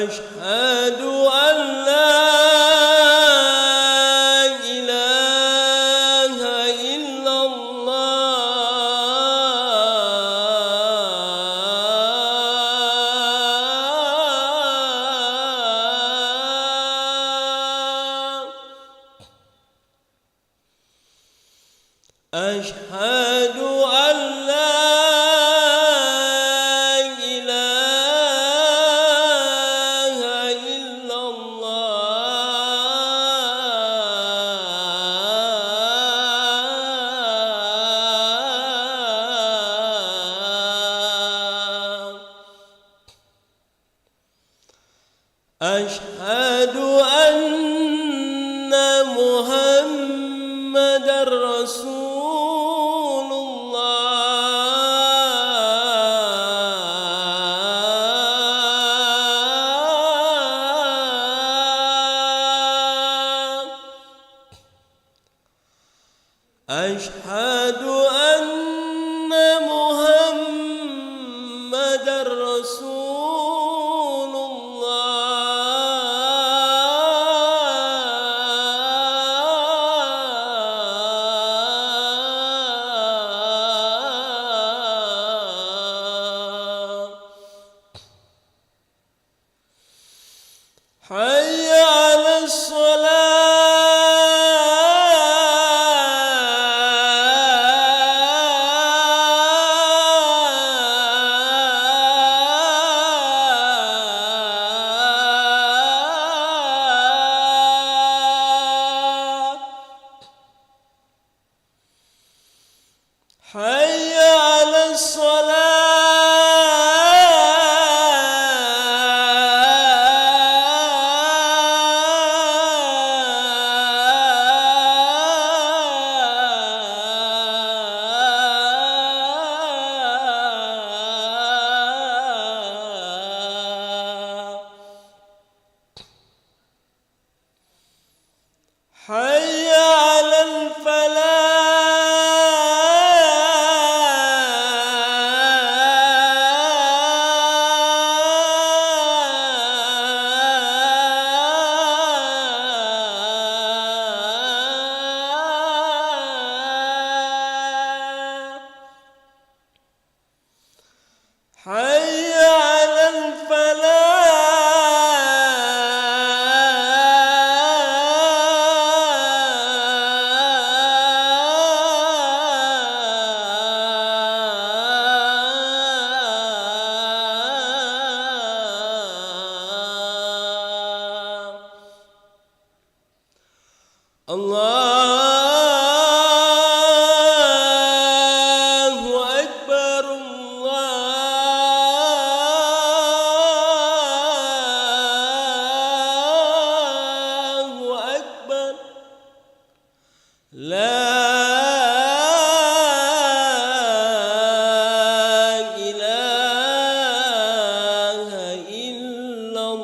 أشهد أن لا إله إلا الله. أشهد أن لا إله إلا الله. أشهد أن محمدًا رسول الله. أشهد أن محمدًا رسول الله. حي على الصلاة. حي على الصلاة. حي على الفلاح. حي على الفلاح. الله أكبر. الله أكبر. لا إله إلا الله.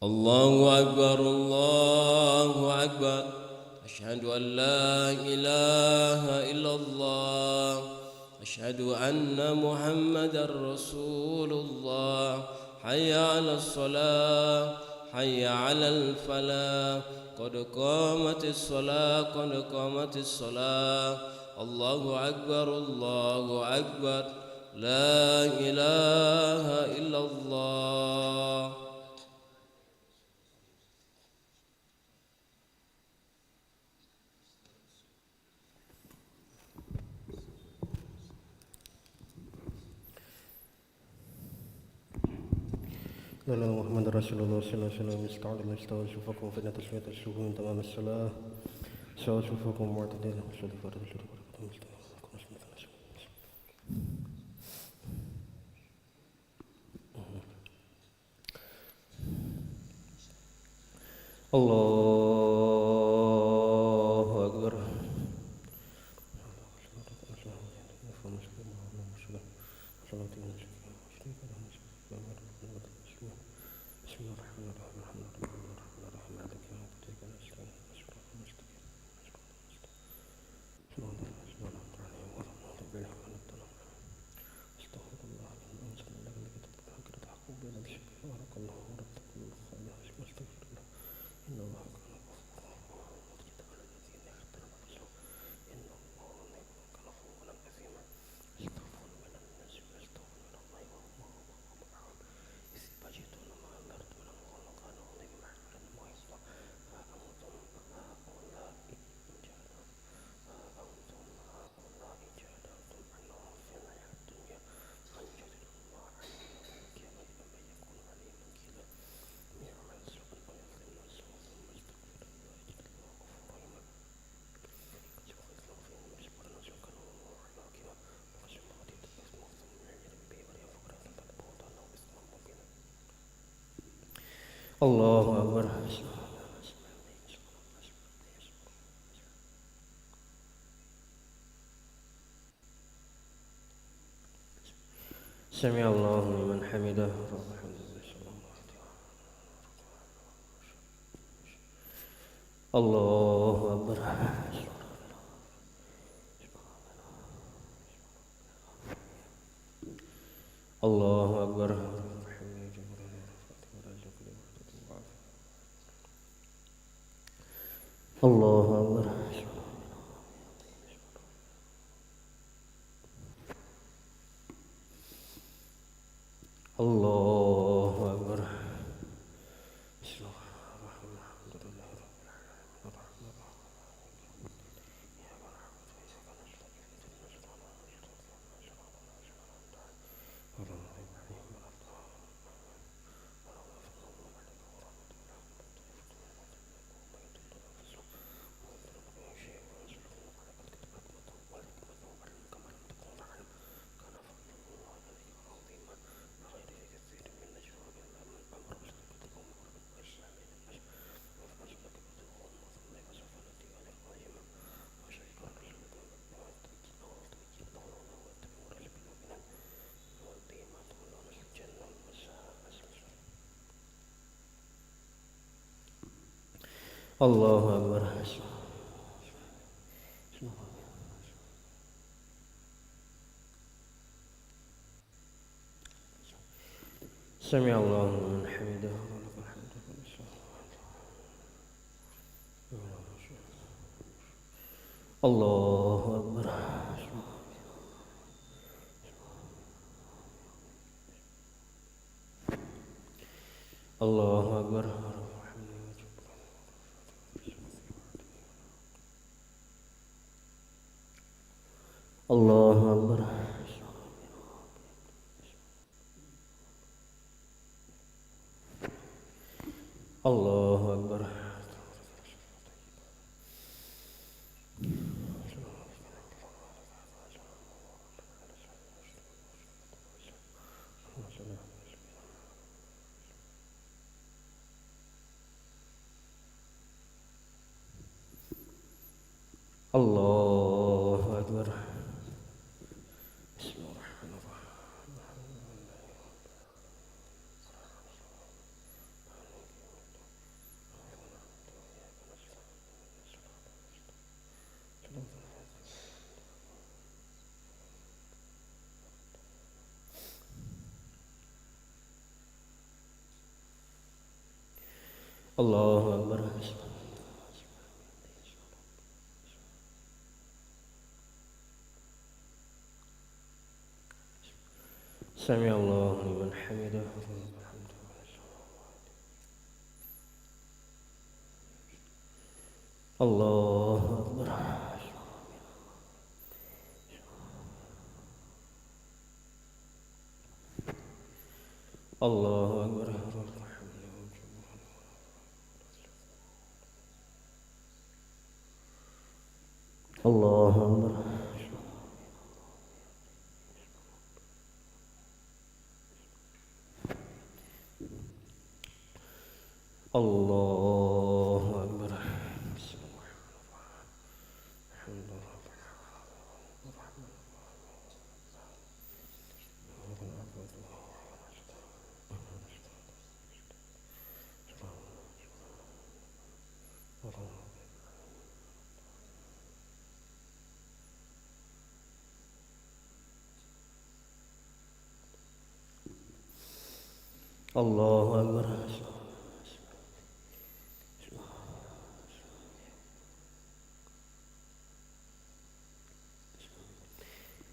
الله أكبر الله أكبر أشهد أن لا إله إلا الله أشهد أن محمدا رسول الله حي على الصلاة حي على الفلاح قد قامت الصلاة قد قامت الصلاة الله أكبر الله أكبر لا إله إلا الله. محمد رسول الله صلى الله عليه وسلم استعد الله استوى شوفكم فإن تسمية الشوف من تمام الصلاة سواء شوفكم معتدين وشهد فرد الله أكبر بسم الله الرحمن الرحيم الحمد لله الرحمن الرحيم مالك يوم الدين إياك نستعين اهدنا الصراط المستقيم صراط الذين أنعمت عليهم غير المغضوب عليهم ولا الضالين استغفر الله إن أنزل لك الكتاب بالحق لتحكم بين الشيء بارك الله وربكم بالخير واستغفر الله إن الله كان غفورا رحيما على الذين يختارون رسوله إن الله لا كان غفورا أثيما يستغفرون من الناس ويستغفرون من الله والله معهم إذ يبيتون ما أمرت من الله كان عليهم معلوما ويصلى أنتم هؤلاء إن جادلتم عنهم في الحياة الدنيا أن يجادل الله عنهم يوم القيامة فمن يكون عليهم وكيلا يعمل سوءا أو يظلم نفسه ثم يستغفر الله يجد الله غفورا رحيما يؤخذ الله فيهم يصبر الناس وكان الله حكيما وخشى الله اسمه ثم يعلم به ولينفق له بعد بهتان أو إثما مبينا. الله أكبر. سمع الله لمن حمده الله أكبر. الله أكبر. الله أكبر. الله أكبر. بسم الله الرحمن الرحيم الحمد لله رب العالمين الرحمن الرحيم إياك نعبد وإياك نستعين اهدنا الصراط المستقيم غير المغضوب عليهم ولا الضالين الله أكبر. سمع الله لمن حمده ولك الحمد الله أكبر. الله أكبر. الله أكبر. الله أكبر. الله أكبر. بسم الله الرحمن الرحيم Allahu Akbar. Sami Allahu liman hamidah. Allahu Akbar. Allahu Akbar. Allahu Akbar. Allahu Akbar. Allahu Akbar.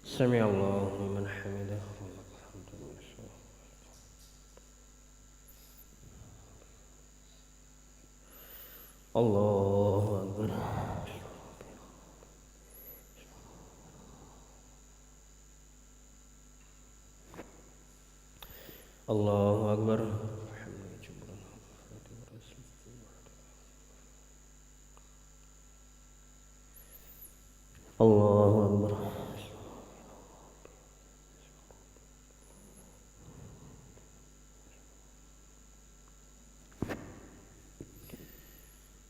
Sami Allahu liman hamidah. Allahu Akbar. Allahu Akbar. Allahu Akbar.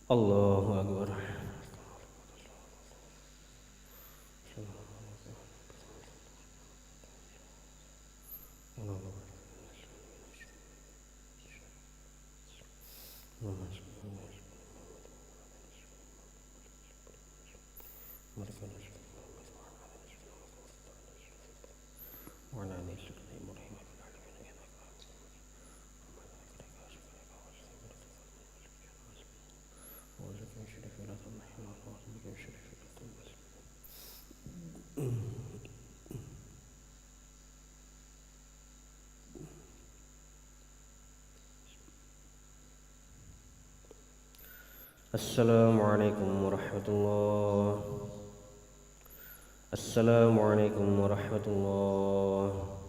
Allahu Akbar. Assalamualaikum warahmatullahi. Assalamualaikum warahmatullahi.